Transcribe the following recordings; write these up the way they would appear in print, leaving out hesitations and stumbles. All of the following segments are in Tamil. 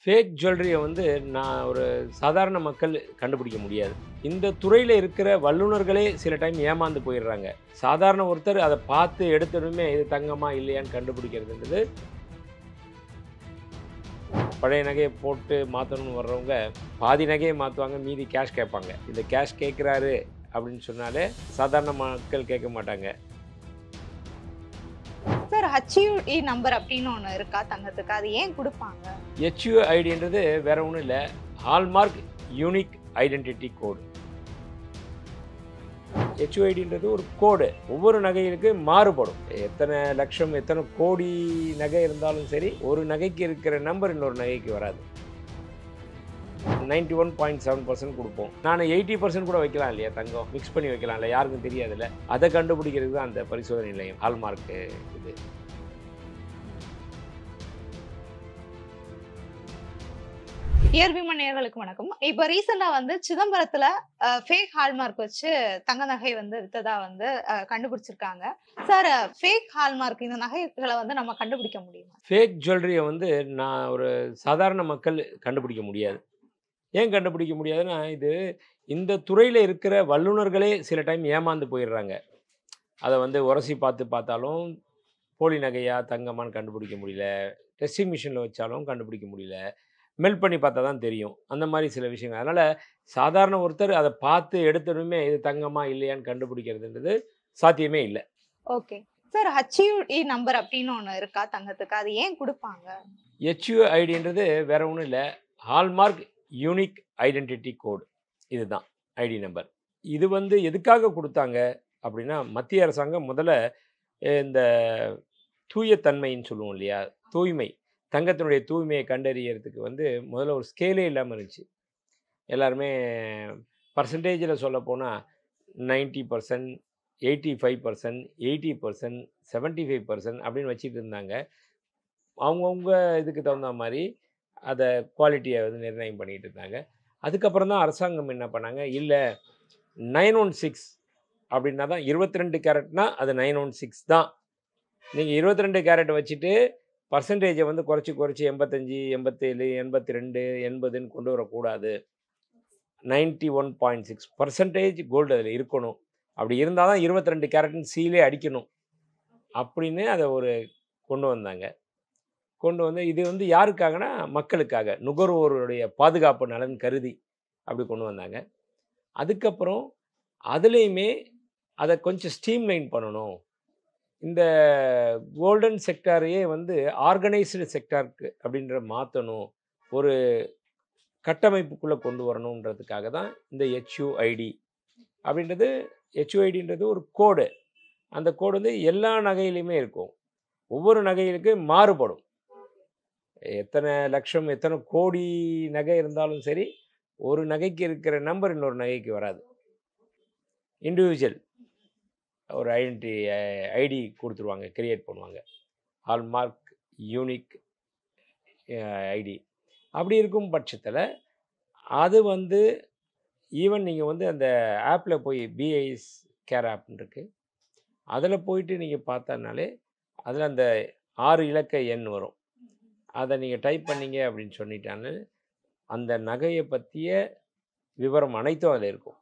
ஃபேக் ஜுவல்லரிய வந்து நான் ஒரு சாதாரண மக்கள் கண்டுபிடிக்க முடியாது. இந்த துறையில இருக்கிற வல்லுனர்களே சில டைம் ஏமாந்து போயிடுறாங்க. சாதாரண ஒருத்தர் அத பார்த்து எடுத்ததுமே இது தங்கமா இல்லையான்னு கண்டுபிடிக்கிறதுன்றது பழைய நகைய போட்டு மாத்தணும்னு வர்றவங்க பாதி நகைய மாத்துவாங்க. மீதி கேஷ் கேட்பாங்க. இந்த கேஷ் கேட்குறாரு அப்படின்னு சொன்னாலே சாதாரண மக்கள் கேட்க மாட்டாங்க. சார் ஹச்யூஇ நம்பர் அப்படின்னு ஒண்ணு இருக்கா தங்கத்துக்கு? அது ஏன் குடுப்பாங்க? HUIDன்றது வேற ஒண்ணும் இல்ல. ஹால்மார்க் யூனிக் ஐடென்டிட்டி கோடு. HUIDன்றது ஒரு கோடு. ஒவ்வொரு நகைகளுக்கு மாறுபடும். எத்தனை லட்சம், எத்தனை கோடி நகை இருந்தாலும் சரி, ஒரு நகைக்கு இருக்கிற நம்பர் இன்னொரு நகைக்கு வராது. 91.7% குடுப்போம். நானு 80% கூட வைக்கலாம் இல்லையா தங்கம்? மிக்ஸ் பண்ணி வைக்கலாம்ல, யாருக்கும் தெரியாதுல்ல. அத கண்டுபிடிக்கிறது தான் அந்த பரிசோதனை நிலையம். ஹால்மார்க் இது. இயற்பிமன் நேயர்களுக்கு வணக்கம். இப்ப ரீசெண்டா வந்து சிதம்பரத்துல ஃபேக் ஹால்மார்க் வச்சு தங்க நகை வந்து வித்ததா வந்து கண்டுபிடிச்சிருக்காங்க. சார் ஃபேக் ஹால்மார்க் இந்த நகைகளை வந்து நம்ம கண்டுபிடிக்க முடியுமா? ஃபேக் ஜுவல்லரிய வந்து நான் ஒரு சாதாரண மக்கள் கண்டுபிடிக்க முடியாது. ஏன் கண்டுபிடிக்க முடியாதுன்னா, இந்த துறையில இருக்கிற வல்லுனர்களே சில டைம் ஏமாந்து போயிடுறாங்க. அத வந்து உரசி பார்த்தாலும் போலி நகையா, தங்கமான்னு கண்டுபிடிக்க முடியல. டெஸ்டிங் மிஷின்ல வச்சாலும் கண்டுபிடிக்க முடியல. மெல்ட் பண்ணி பார்த்தா தான் தெரியும். அந்த மாரி சில விஷயங்கள். அதனால சாதாரண ஒருத்தர் அத பார்த்து எடுத்ததுமே இது தங்கமா இல்லையான்னு கண்டுபிடிக்கிறதுன்றது சாத்தியமே இல்ல. ஓகே. சார் ஹச்யூஇ நம்பர் அப்படின்னு ஒண்ணு இருக்கா தங்கத்துக்கு? அது ஏன் குடுப்பாங்க? HUIDன்றது வேற ஒண்ணும் இல்ல. ஹால்மார்க் யூனிக் ஐடென்டிட்டி கோடு. இதுதான் ஐடி நம்பர். இது வந்து எதுக்காக குடுத்தாங்க அப்படின்னா, மத்திய அரசாங்கம் முதல்ல இந்த தூய தன்மைன்னு சொல்லுவோம் இல்லையா? தூய்மை. தங்கத்தினுடைய தூய்மையை கண்டறியறதுக்கு வந்து முதல்ல ஒரு ஸ்கேலே இல்லாம இருந்துச்சு. எல்லாருமே பெர்சன்டேஜ்ல சொல்லப்போனா 90%, 85%, 80%, 75% அப்படின்னு வச்சுட்டு இருந்தாங்க. அவங்கவங்க இதுக்கு தகுந்த மாரி அத குவாலிட்டிய வந்து நிர்ணயம் பண்ணிட்டு இருந்தாங்க. அதுக்கப்புறம் தான் அரசாங்கம் என்ன பண்ணாங்க, இல்ல 916 அப்படின்னா தான் 22 கேரட்னா அது 916 தான். நீங்க 22 கேரட் வச்சுட்டு பெர்சன்டேஜ வந்து குறைச்சு 85, 87, 82, 80ன்னு கொண்டு வரக்கூடாது. 91.6% கோல்டு அதில இருக்கணும். அப்படி இருந்தா தான் 22 கேரட்ன்னு சீலே அடிக்கணும். அப்படின்னு அத ஒரு கொண்டு வந்தாங்க. கொண்டு வந்து இது வந்து யாருக்காகன்னா, மக்களுக்காக. நுகர்வோருடைய பாதுகாப்பு நலன் கருதி அப்படி கொண்டு வந்தாங்க. அதுக்கப்புறம் அதுலயுமே அத கொஞ்சம் ஸ்ட்ரீம்லைன் பண்ணணும். இந்த கோல்டன் செக்டாரையே வந்து ஆர்கனைஸ்டு செக்டார்க்கு அப்படின்ற மாத்தணும். ஒரு கட்டமைப்புக்குள்ள கொண்டு வரணுன்றதுக்காக தான் இந்த HUID அப்படின்றது. HUIDன்றது ஒரு கோடு. அந்த கோடு வந்து எல்லா நகையிலயுமே இருக்கும். ஒவ்வொரு நகைகளுக்கு மாறுபடும். எத்தனை லட்சம், எத்தனை கோடி நகை இருந்தாலும் சரி, ஒரு நகைக்கு இருக்கிற நம்பர் இன்னொரு நகைக்கு வராது. இண்டிவிஜுவல் ஒரு ஐடி குடுத்துருவாங்க. கிரியேட் பண்ணுவாங்க. Hallmark unique ID. அப்படி இருக்கும் பட்சத்தில, அது வந்து ஈவன் நீங்க வந்து அந்த ஆப்ல போய் BIS கேர் ஆப்ன்னு இருக்கு. அதில போயிட்டு நீங்க பார்த்தனாலே, அதில அந்த 6 இலக்க எண் வரும். அத நீங்க டைப் பண்ணீங்க அப்படின்னு சொல்லிட்டாலே, அந்த நகைய பத்திய விவரம் அனைத்தும் அதில இருக்கும்.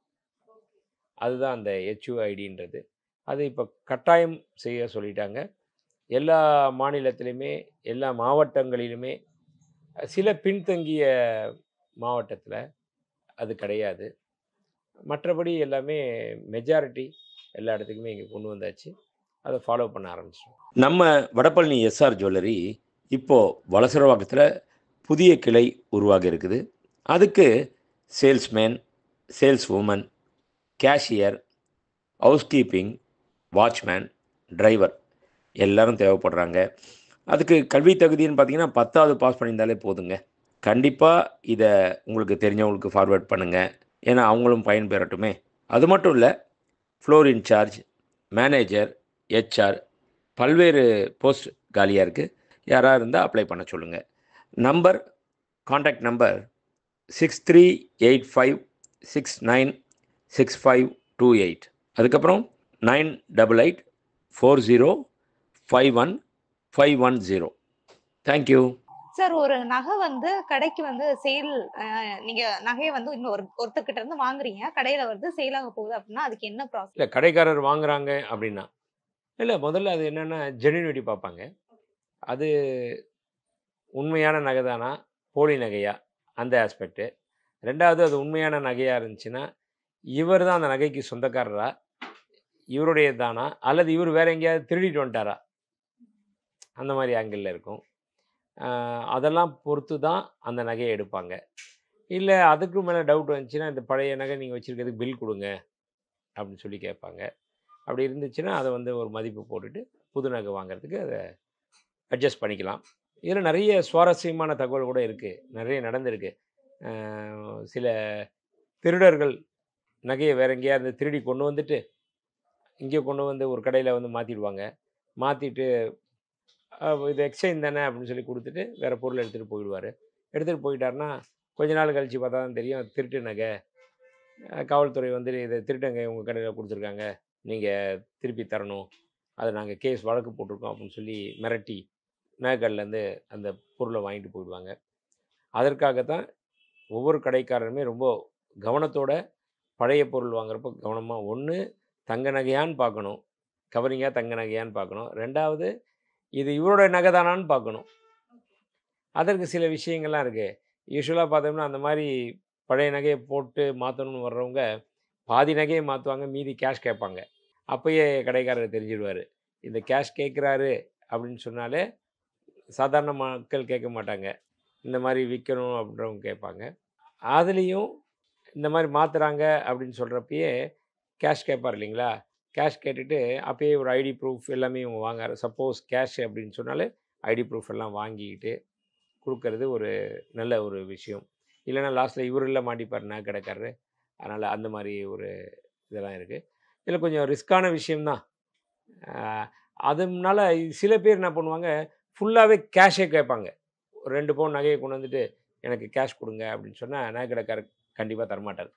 அதுதான் அந்த HUIDன்றது. அது இப்ப கட்டாயம் செய்ய சொல்லிட்டாங்க. எல்லா மாநிலத்திலுமே, எல்லா மாவட்டங்களிலுமே, சில பின்தங்கிய மாவட்டத்தில அது கிடையாது. மற்றபடி எல்லாமே மெஜாரிட்டி எல்லா இடத்துக்குமே இங்க கொண்டு வந்தாச்சு. அத ஃபாலோ பண்ண ஆரம்பிச்சிட்டோம். நம்ம வடபழனி எஸ்ஆர் ஜுவல்லரி இப்போ வளசரவாக்கத்தில் புதிய கிளை உருவாகி இருக்குது. அதுக்கு salesman, sales woman, cashier, housekeeping, watchman, driver எல்லாரும் தேவைப்படுறாங்க. அதுக்கு கல்வி தகுதின்னு பார்த்தீங்கன்னா 10வது பாஸ் பண்ணியிருந்தாலே போதுங்க. கண்டிப்பாக இதை உங்களுக்கு தெரிஞ்சவங்களுக்கு ஃபார்வேர்ட் பண்ணுங்கள். ஏன்னா அவங்களும் பயன்பெறட்டுமே. அது மட்டும் இல்லை, ஃப்ளோர் இன்சார்ஜ், மேனேஜர், HR பல்வேறு போஸ்ட் காலியாக இருக்குது. யாராக இருந்தால் அப்ளை பண்ண சொல்லுங்கள். Contact number 6385696528. அதுக்கப்புறம் 9884051510. தேங்க்யூ. சார் ஒரு நகை வந்து கடைக்கு வந்து சேல் நீங்க நகைய வந்து ஒருத்தர்கிட்ட இருந்து வாங்குறீங்க. கடையில வந்து சேல் ஆக போகுது அப்படின்னா, அதுக்கு என்ன ப்ராசஸ்? இல்ல கடைக்காரர் வாங்குறாங்க அப்படின்னா, இல்ல முதல்ல அது என்னன்னா ஜென்யூனிட்டி பார்ப்பாங்க. அது உண்மையான நகை தானா? போலி நகையா? அந்த ஆஸ்பெக்ட்டு. 2வது அது உண்மையான நகையா இருந்துச்சுன்னா, இவர் தான் அந்த நகைக்கு சொந்தக்காரரா? இவருடையது தானா? அல்லது இவர் வேற எங்கேயாவது திருடிட்டு வந்துட்டாரா? அந்த மாரி ஆங்கிள்ல இருக்கும். அ அதெல்லாம் பொறுத்து தான் அந்த நகைய எடுப்பாங்க. இல்ல அதுக்கும் மேல டவுட் வந்துச்சுன்னா, இந்த பழைய நகை நீங்க வச்சிருக்கிறதுக்கு பில் குடுங்க அப்படின்னு சொல்லி கேட்பாங்க. அப்படி இருந்துச்சுன்னா, அத வந்து ஒரு மதிப்பு போட்டுட்டு, புது நகை வாங்குறதுக்கு அத அட்ஜஸ்ட் பண்ணிக்கலாம். இதில நெறைய சுவாரஸ்யமான தகவல் கூட இருக்கு. நெறைய நடந்திருக்கு. அ சில திருடர்கள் நகைய வேற எங்கேயாவது திருடி கொண்டு வந்துட்டு, இங்க கொண்டு வந்து ஒரு கடையில வந்து மாத்திடுவாங்க. மாத்திட்டு இது எக்ஸ்சேஞ்ச் தானே அப்படின்னு சொல்லி குடுத்துட்டு, வேற பொருள் எடுத்துட்டு போயிடுவாரு. எடுத்துட்டு போயிட்டாருன்னா, கொஞ்ச நாள் கழிச்சு பார்த்தா தான் தெரியும், அது திருட்டு நகை. காவல்துறை வந்து இத திருட்டு நகை உங்க கடையில குடுத்துருக்காங்க. நீங்க திருப்பி தரணும். அத நாங்க கேஸ் வழக்கு போட்டிருக்கோம் அப்படின்னு சொல்லி மிரட்டி, நகைக்கடையிலேருந்து அந்த பொருள வாங்கிட்டு போயிடுவாங்க. அதற்காக தான் ஒவ்வொரு கடைக்காரருமே ரொம்ப கவனத்தோட பழைய பொருள் வாங்குறப்போ கவனமா, 1 தங்க நகையான்னு பார்க்கணும். கவரிங்கா தங்க நகையான்னு பார்க்கணும். 2வது இது இவரோட நகை தானான்னு பார்க்கணும். அதற்கு சில விஷயங்கள்லாம் இருக்கு. யூசுவலா பார்த்தோம்னா, அந்த மாரி பழைய நகைய போட்டு மாத்தணும்னு வர்றவங்க, பாதி நகைய மாத்துவாங்க. மீதி கேஷ் கேட்பாங்க. அப்பயே கடைக்காரர் தெரிஞ்சுருவாரு. இந்த கேஷ் கேட்குறாரு அப்படின்னு சொன்னாலே, சாதாரண மக்கள் கேட்க மாட்டாங்க. இந்த மாரி விக்கணும் அப்படின்றவங்க கேட்பாங்க. அதுலயும் இந்த மாரி மாத்துறாங்க அப்படின்னு சொல்றப்பயே, கேஷ் கேட்பார் இல்லைங்களா? கேஷ் கேட்டுட்டு, அப்பயே ஒரு ஐடி ப்ரூஃப் எல்லாமே இவங்க வாங்க சப்போஸ் கேஷ் அப்படின்னு சொன்னாலே, ஐடி ப்ரூஃப் எல்லாம் வாங்கிக்கிட்டு குடுக்கறது ஒரு நல்ல ஒரு விஷயம். இல்லன்னா லாஸ்ட்ல இவருல்ல மாட்டிப்பாரு நகை கடைக்காரரு. அதனால அந்த மாரி ஒரு இதெல்லாம் இருக்கு. இதில கொஞ்சம் ரிஸ்க்கான விஷயம் தான். அ அதுனால சில பேர் என்ன பண்ணுவாங்க, ஃபுல்லாவே கேஷே கேட்பாங்க. ஒரு 2 பவுன் நகைய கொண்டு வந்துட்டு, "எனக்கு கேஷ் குடுங்க" அப்படின்னு சொன்னா, நகை கடைக்காரர் கண்டிப்பா தரமாட்டாரு.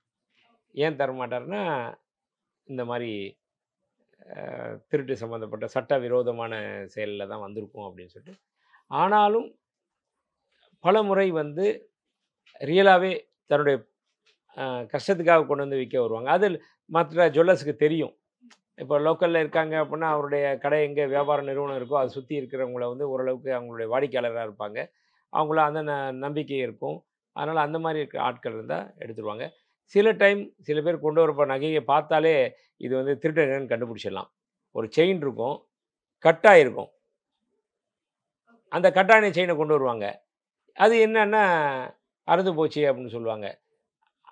ஏன் தரமாட்டாருன்னா, இந்த மாரி திருட்டு சம்மந்தப்பட்ட சட்டவிரோதமான செயல்ல தான் வந்திருக்கும் அப்படின்னு சொல்லிட்டு. ஆனாலும் பலமுறை வந்து ரியலாவே தன்னுடைய அ கஷ்டத்துக்காக கொண்டு வந்து விக்க வருவாங்க. அது மற்ற ஜுவல்லர்ஸ்க்கு தெரியும். இப்போ லோக்கல்ல இருக்காங்க அப்புட்ன்னா, அவருடைய கடை எங்க வியாபார நிறுவனம் இருக்கோ, அத சுத்தி இருக்கிறவங்கள வந்து ஓரளவுக்கு அவங்களுடைய வாடிக்கையாளரா இருப்பாங்க. அவங்கள அந்த நம்பிக்கை இருக்கும். அதனால அந்த மாரி இருக்க ஆட்கள் இருந்தா எடுத்துருவாங்க. சில டைம் சில பேர் கொண்டு வரப்போற நகைய பார்த்தாலே, இது வந்து திருட்டு நகைன்னு கண்டுபிடிச்சிடலாம். ஒரு செயின் இருக்கும். கட் ஆயிருக்கும். அந்த கட் ஆன செயின கொண்டு வருவாங்க. அது என்னன்னா, அறுந்து போச்சு அப்படின்னு சொல்லுவாங்க.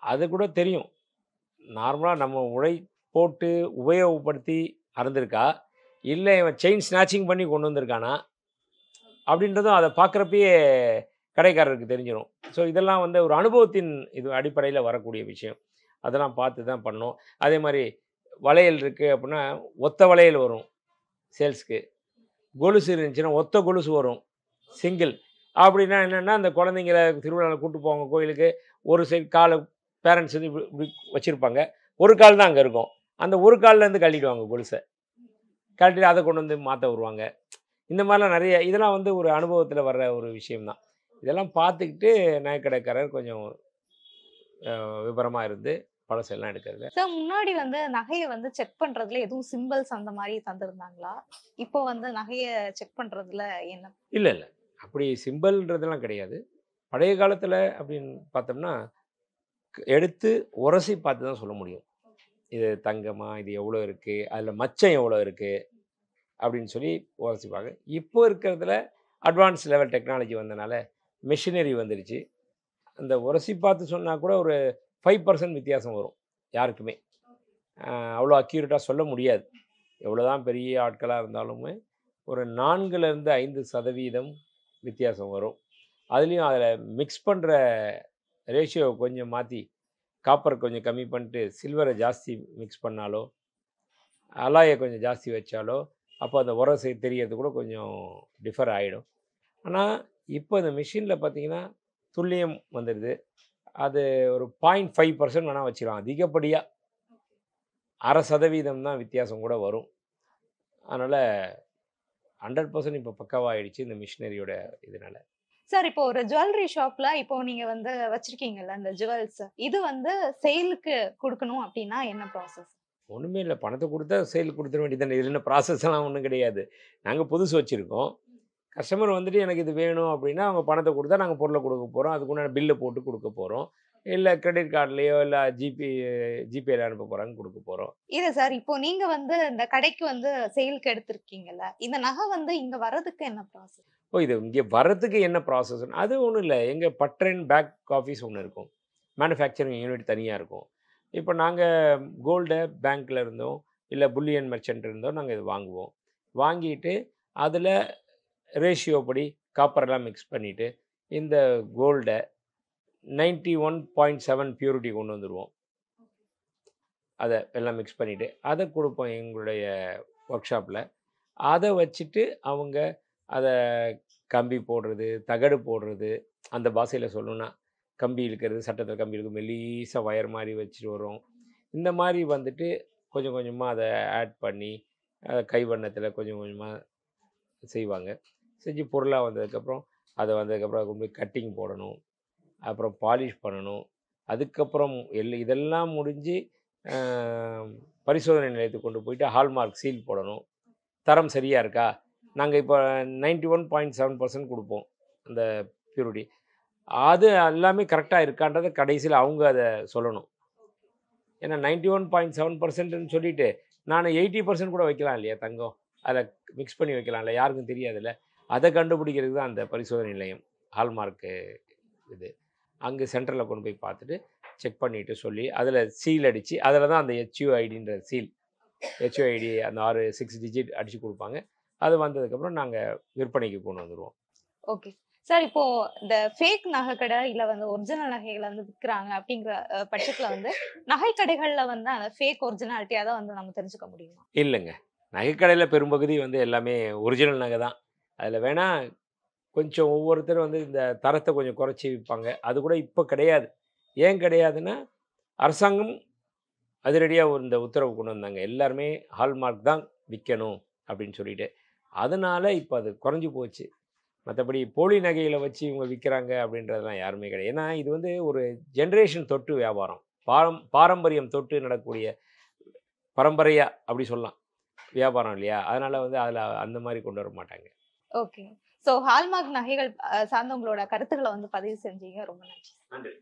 அது கூட தெரியும். நார்மலா நம்ம போட்டு உபயோகப்படுத்தி அறுந்திருக்கா? இல்ல இவன் செயின் ஸ்நாட்சிங் பண்ணி கொண்டு வந்திருக்கானா? அப்படின்றதும் அத பார்க்குறப்பயே கடைக்காரருக்கு தெரிஞ்சிரும். ஸோ இதெல்லாம் வந்து ஒரு அனுபவத்தின் இது அடிப்படையில வரக்கூடிய விஷயம். அதெல்லாம் பார்த்து தான் பண்ணணும். அதே மாரி வளையல் இருக்கு அப்படின்னா, ஒத்த வளையல் வரும் சேல்ஸ்க்கு. கொலுசு இருந்துச்சுன்னா, ஒத்த கொலுசு வரும். சிங்கிள். அப்படின்னா என்னன்னா, அந்த குழந்தைங்கள திருவிழால கூட்டு போவாங்க கோயிலுக்கு. ஒரு சைடு கால பேரண்ட்ஸ் வந்து இப்டி இப்டி வச்சிருப்பாங்க. ஒரு கால் தான் அங்க இருக்கும். அந்த ஒரு கால்லேருந்து கழட்டிடுவாங்க கொலுச. கழட்டிட்டு அத கொண்டு வந்து மாத்த வருவாங்க. இந்த மாரிலாம் நெறைய இதெல்லாம் வந்து ஒரு அனுபவத்தில வர்ற ஒரு விஷயம் தான். இதெல்லாம் பார்த்துக்கிட்டு நகைக்கடைக்காரர் கொஞ்சம் விபரமா இருந்து பழசெல்லாம் எடுக்கிறது. சார் முன்னாடி வந்து நகைய வந்து செக் பண்றதுல எதுவும் சிம்பிள்ஸ் அந்த மாரி தந்திருந்தாங்களா? இப்போ வந்து நகைய செக் பண்றதுல என்ன? இல்ல, இல்ல. அப்படி சிம்பல்ன்றதெல்லாம் கிடையாது. பழைய காலத்தில அப்படின்னு பார்த்தோம்னா, எடுத்து உரசி பார்த்து தான் சொல்ல முடியும். இது தங்கமா? இது எவ்வளோ இருக்கு? அதில மச்சம் எவ்வளோ இருக்கு? அப்படின்னு சொல்லி உரசிப்பாங்க. இப்போ இருக்கிறதுல அட்வான்ஸ் லெவல் டெக்னாலஜி வந்தனால, மெஷினரி வந்துருச்சு. அந்த உரசி பார்த்து சொன்னா கூட ஒரு 5% வித்தியாசம் வரும். யாருக்குமே. அவ்வளோ அக்யூரேட்டா சொல்ல முடியாது. எவ்வளோதான் பெரிய ஆட்களா இருந்தாலுமே, ஒரு 4லேருந்து 5% வித்தியாசம் வரும். அதுலயும் அதில மிக்ஸ் பண்ற ரேஷியோ கொஞ்சம் மாத்தி, காப்பர் கொஞ்சம் கம்மி பண்ணிட்டு, சில்வர ஜாஸ்தி மிக்ஸ் பண்ணாலோ, அலாய கொஞ்சம் ஜாஸ்தி வச்சாலோ, அப்போ அந்த உரசு தெரியறது கூட கொஞ்சம் டிஃபர் ஆயிடும். ஆனா, இப்போ இந்த மெஷின்ல பார்த்தீங்கன்னா, துல்லியம் வந்துருது. அது ஒரு 0.5% வேணா வச்சுக்கலாம். அதிகப்படியா 0.5% தான் வித்தியாசம் கூட வரும். அதனால 100% இப்போ பக்காவா ஆயிடுச்சு இந்த மிஷினரியோட இதனால. சார் இப்போ ஒரு ஜுவல்லரி ஷாப்ல இப்போ நீங்க வந்து வச்சிருக்கீங்கல்ல இந்த ஜுவல்ஸ், இது வந்து சேலுக்கு குடுக்கணும் அப்படின்னா என்ன ப்ராசஸ்? ஒண்ணுமே இல்ல. பணத்த குடுத்தா சேல் குடுத்துற வேண்டியது தானே. இதுல என்ன ப்ராசஸ்லாம் ஒண்ணும் கிடையாது. நாங்க புதுசு வச்சிருக்கோம். கஸ்டமர் வந்துட்டு எனக்கு இது வேணும் அப்படின்னா, அவங்க பணத்த குடுத்தா நாங்க பொருள குடுக்க போறோம். அதுக்குண்டான பில்ல போட்டு குடுக்க போறோம். இல்ல கிரெடிட் கார்ட்லயோ, இல்ல ஜிபேல அனுப்ப போறாங்க குடுக்க போறோம். இல்ல சார், இப்போ நீங்க வந்து இந்த கடைக்கு வந்து சேல்க்கு எடுத்திருக்கீங்கல்ல, இந்த நகை வந்து இங்க வர்றதுக்கு என்ன ப்ராசஸ்? ஓ! இது இங்க வர்றதுக்கு என்ன ப்ராசஸ்? அது ஒண்ணும் இல்ல. எங்க பட்ரன் பேக் ஆஃபீஸ் ஒண்ணு இருக்கும். மேனுஃபேக்சரிங் யூனிட் தனியா இருக்கும். இப்ப நாங்க கோல்ட பேங்க்ல இருந்தோ, இல்ல புல்லியன் மெர்ச்சன்ட் இருந்தோ நாங்க இது வாங்குவோம். வாங்கிட்டு அதுல ரேஷியோ படி காப்பர்லாம் மிக்ஸ் பண்ணிட்டு, இந்த கோல்ட 91.7 பியூரிட்டி கொண்டு வந்துருவோம். அத எல்லாம் மிக்ஸ் பண்ணிட்டு, அத குடுப்போம் எங்களுடைய ஒர்க் ஷாப்ல. அத வச்சுட்டு அவங்க அத கம்பி போடுறது, தகடு போடுறது, அந்த பாஷையில சொல்லணும்னா, கம்பி இழுக்கிறது, சட்டத்தில கம்பி இழுக்கும் மெல்லிசா ஒயர் மாரி வச்சுட்டு வரும். இந்த மாரி வந்துட்டு கொஞ்சம் கொஞ்சமா அத ஆட் பண்ணி, கைவண்ணத்தில கொஞ்சம் கொஞ்சமா செய்வாங்க. செஞ்சு பொருளா வந்ததுக்கப்புறம், அத கொண்டு போய் கட்டிங் போடணும். அப்புறம் பாலிஷ் பண்ணணும். அதுக்கப்புறம் இதெல்லாம் முடிஞ்சு அ பரிசோதனை நிலையத்துக்கு கொண்டு போயிட்டு ஹால்மார்க் சீல் போடணும். தரம் சரியா இருக்கா? நாங்க இப்ப 91.7% குடுப்போம். அந்த பியூரிட்டி. அது எல்லாமே கரெக்ட்டா இருக்கான்றத கடைசியில அவங்க அத சொல்லணும். ஏன்னா 91.7%ன்னு சொல்லிட்டு, நானு 80% கூட வைக்கலாம் இல்லையா தங்கம்? அதில மிக்ஸ் பண்ணி வைக்கலாம்ல. யாருக்கும் தெரியாதுல்ல. அத கண்டுபிடிக்கிறதுக்கு தான் அந்த பரிசோதனை நிலையம். ஹால்மார்க்கு இது. அங்க சென்டர்ல கொண்டு போய் பார்த்துட்டு, செக் பண்ணிட்டு சொல்லி, அதில சீல் அடிச்சு, அதில தான் அந்த HUIDன்ற சீல். HUID அந்த 6 டிஜிட் அடிச்சு குடுப்பாங்க. அது வந்ததுக்கப்புறம் நாங்க விற்பனைக்கு கொண்டு வந்துருவோம். ஓகே. சார் இப்போ இந்த ஃபேக் நகை கடை, இல்ல வந்து ஒரிஜினல் நகைகள வந்து விக்கிறாங்க அப்படிங்கிற பட்சத்துல வந்து, நகை கடைகள்ல வந்து அந்த ஃபேக் ஒரிஜினாலிட்டியா தான் வந்து நம்ம தெரிஞ்சுக்க முடியுமா? இல்லங்க. நகைக்கடையில பெரும்பகுதி வந்து எல்லாமே ஒரிஜினல் நகை தான். அதில வேணா கொஞ்சம் ஒவ்வொருத்தரும் வந்து இந்த தரத்த கொஞ்சம் குறைச்சு விப்பாங்க. அது கூட இப்ப கிடையாது. ஏன் கிடையாதுன்னா, அரசாங்கம் அதிரடியா இந்த உத்தரவு கொண்டு வந்தாங்க. எல்லாருமே ஹால்மார்க் தான் விக்கணும் அப்படின்னு சொல்லிட்டு. அதனால இப்ப அது குறைஞ்சு போச்சு. மத்தபடி போலி நகைகள வச்சு இவங்க விக்கிறாங்க அப்படின்றதெல்லாம் யாருமே கிடையாது. ஏன்னா, இது வந்து ஒரு ஜெனரேஷன் தொட்டு வியாபாரம். பாரம்பரியம் தொட்டு நடக்கக்கூடிய பரம்பரையா அப்படி சொல்லலாம். வியாபாரம் இல்லையா? அதனால வந்து அதில அந்த மாரி கொண்டு வர மாட்டாங்க. ஓகே. ஸோ ஹால்மார்க் நகைகள் சார்ந்த உங்களோட கருத்துக்கள வந்து பதிவு செஞ்சீங்க. ரொம்ப நன்றி. நன்றி.